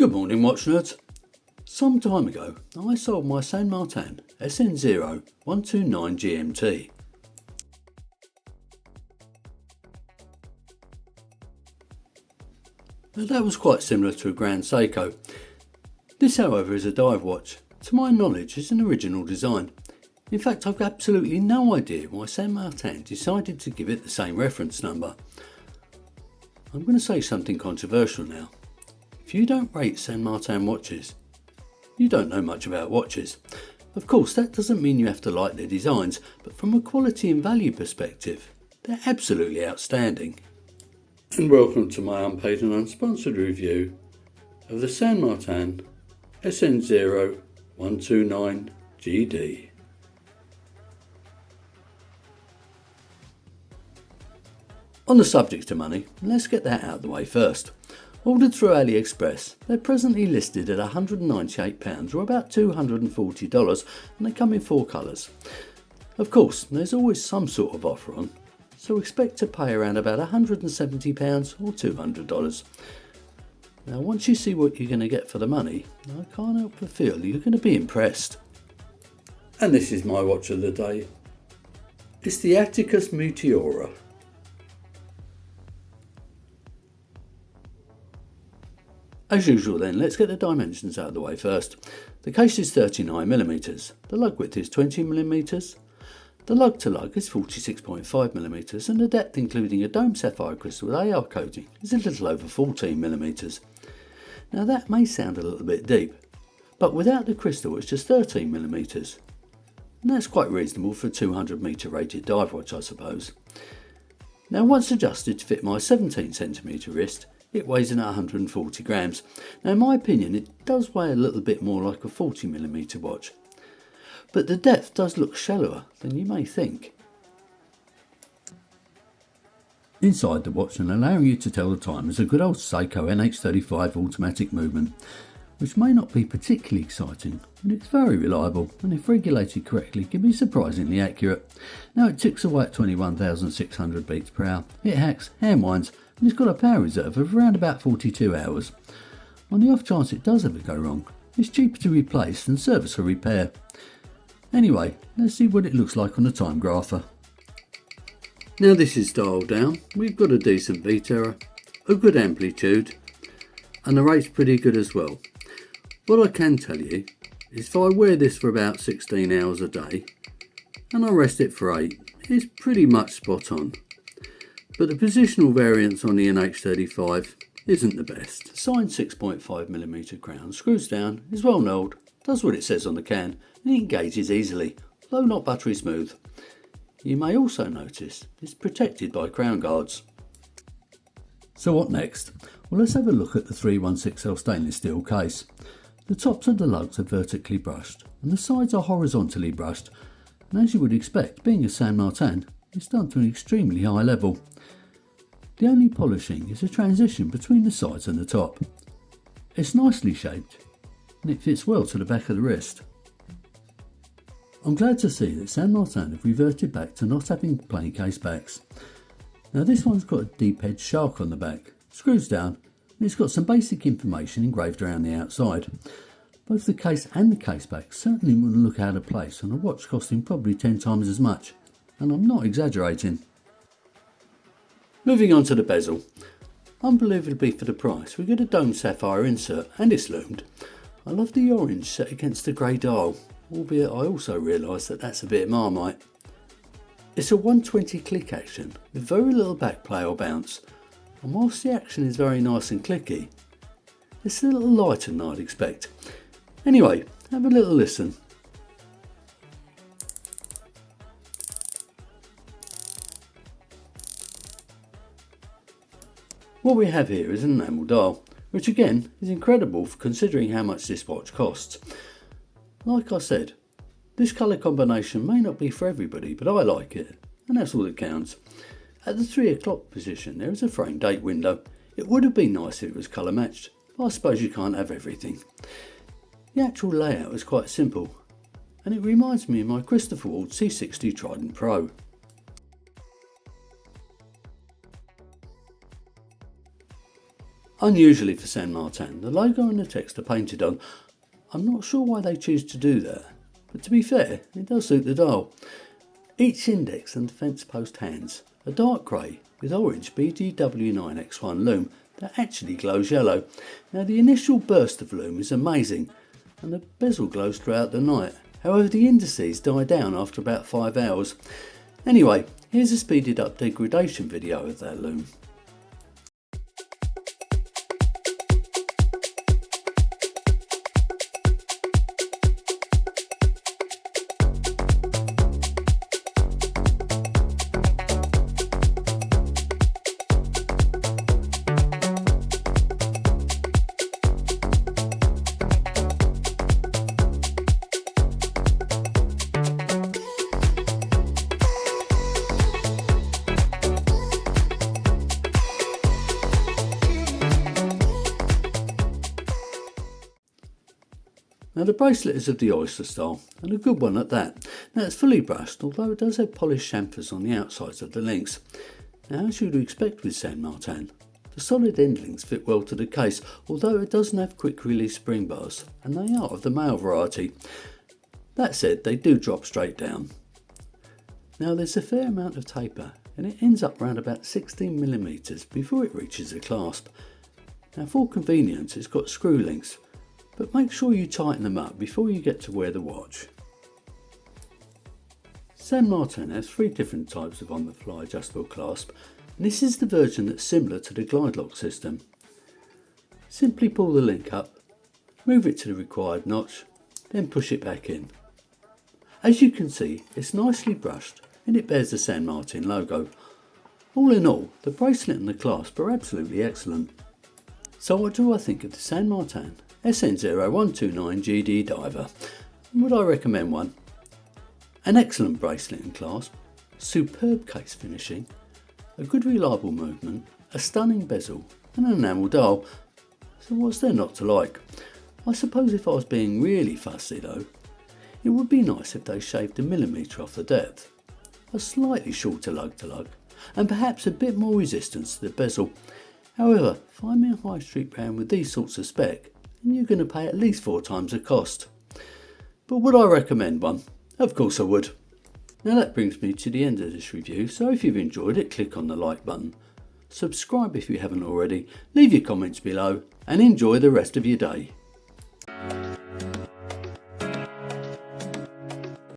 Good morning, watch nerds. Some time ago, I sold my San Martin SN0129 GMT. Now that was quite similar to a Grand Seiko. This, however, is a dive watch. To my knowledge, it's an original design. In fact, I've absolutely no idea why San Martin decided to give it the same reference number. I'm going to say something controversial now. If you don't rate San Martin watches, you don't know much about watches. Of course, that doesn't mean you have to like their designs, but from a quality and value perspective, they're absolutely outstanding. And welcome to my unpaid and unsponsored review of the San Martin SN0129 GD. On the subject of money, let's get that out of the way first. Ordered through AliExpress, they're presently listed at £198 or about $240, and they come in 4 colours. Of course, there's always some sort of offer on, so expect to pay around about £170 or $200. Now once you see what you're going to get for the money, I can't help but feel you're going to be impressed. And this is my watch of the day. It's the Atticus Meteora. As usual then, let's get the dimensions out of the way first. The case is 39mm, the lug width is 20mm, the lug to lug is 46.5mm, and the depth including a dome sapphire crystal with AR coating is a little over 14mm. Now that may sound a little bit deep, but without the crystal it's just 13mm. And that's quite reasonable for a 200m rated dive watch, I suppose. Now once adjusted to fit my 17cm wrist, it weighs in at 140 grams. Now in my opinion it does weigh a little bit more like a 40mm watch, but the depth does look shallower than you may think. Inside the watch and allowing you to tell the time is a good old Seiko NH35 automatic movement, which may not be particularly exciting, but it's very reliable and if regulated correctly can be surprisingly accurate. Now it ticks away at 21,600 beats per hour, it hacks, hand winds, and it's got a power reserve of around about 42 hours. On the off chance it does ever go wrong, it's cheaper to replace than service or repair. Anyway, let's see what it looks like on the time grapher. Now this is dialed down, we've got a decent beat error, a good amplitude, and the rate's pretty good as well. What I can tell you is if I wear this for about 16 hours a day, and I rest it for 8, it's pretty much spot on. But the positional variance on the NH35 isn't the best. Signed 6.5mm crown, screws down, is well knurled, does what it says on the can, and it engages easily, though not buttery smooth. You may also notice it's protected by crown guards. So what next? Well, let's have a look at the 316L stainless steel case. The tops of the lugs are vertically brushed and the sides are horizontally brushed, and as you would expect, being a San Martin, it's done to an extremely high level. The only polishing is a transition between the sides and the top. It's nicely shaped and it fits well to the back of the wrist. I'm glad to see that San Martin have reverted back to not having plain case backs. Now this one's got a deep-edged shark on the back, screws down, and it's got some basic information engraved around the outside. Both the case and the case back certainly wouldn't look out of place on a watch costing probably 10 times as much, and I'm not exaggerating. Moving on to the bezel. Unbelievably for the price, we get a dome sapphire insert and it's loomed. I love the orange set against the grey dial, albeit I also realise that that's a bit Marmite. It's a 120 click action with very little back play or bounce, and whilst the action is very nice and clicky, it's a little lighter than I'd expect. Anyway, have a little listen. What we have here is an enamel dial, which again is incredible for considering how much this watch costs. Like I said, this colour combination may not be for everybody, but I like it, and that's all that counts. At the 3 o'clock position there is a frame date window. It would have been nice if it was colour matched, but I suppose you can't have everything. The actual layout is quite simple, and it reminds me of my Christopher Ward C60 Trident Pro. Unusually for San Martin, the logo and the text are painted on. I'm not sure why they choose to do that, but to be fair, it does suit the dial. Each index and fence post hands are dark grey with orange BGW9X1 lume that actually glows yellow. Now the initial burst of lume is amazing and the bezel glows throughout the night. However, the indices die down after about 5 hours. Anyway, here's a speeded up degradation video of that lume. Now the bracelet is of the oyster style, and a good one at that. Now it's fully brushed, although it does have polished chamfers on the outsides of the links. Now as you'd expect with San Martin, the solid end links fit well to the case, although it doesn't have quick release spring bars, and they are of the male variety. That said, they do drop straight down. Now there's a fair amount of taper, and it ends up around about 16mm before it reaches the clasp. Now for convenience it's got screw links, but make sure you tighten them up before you get to wear the watch. San Martin has 3 different types of on-the-fly adjustable clasp, and this is the version that's similar to the glide lock system. Simply pull the link up, move it to the required notch, then push it back in. As you can see, it's nicely brushed and it bears the San Martin logo. All in all, the bracelet and the clasp are absolutely excellent. So what do I think of the San Martin SN0129 GD Diver? Would I recommend one? An excellent bracelet and clasp, superb case finishing, a good reliable movement, a stunning bezel and an enamel dial. So what's there not to like? I suppose if I was being really fussy though, it would be nice if they shaved a millimetre off the depth, a slightly shorter lug to lug, and perhaps a bit more resistance to the bezel. However, find me a high street brand with these sorts of spec and you're going to pay at least 4 times the cost. But would I recommend one? Of course I would. Now that brings me to the end of this review, so if you've enjoyed it, click on the like button. Subscribe if you haven't already, leave your comments below and enjoy the rest of your day.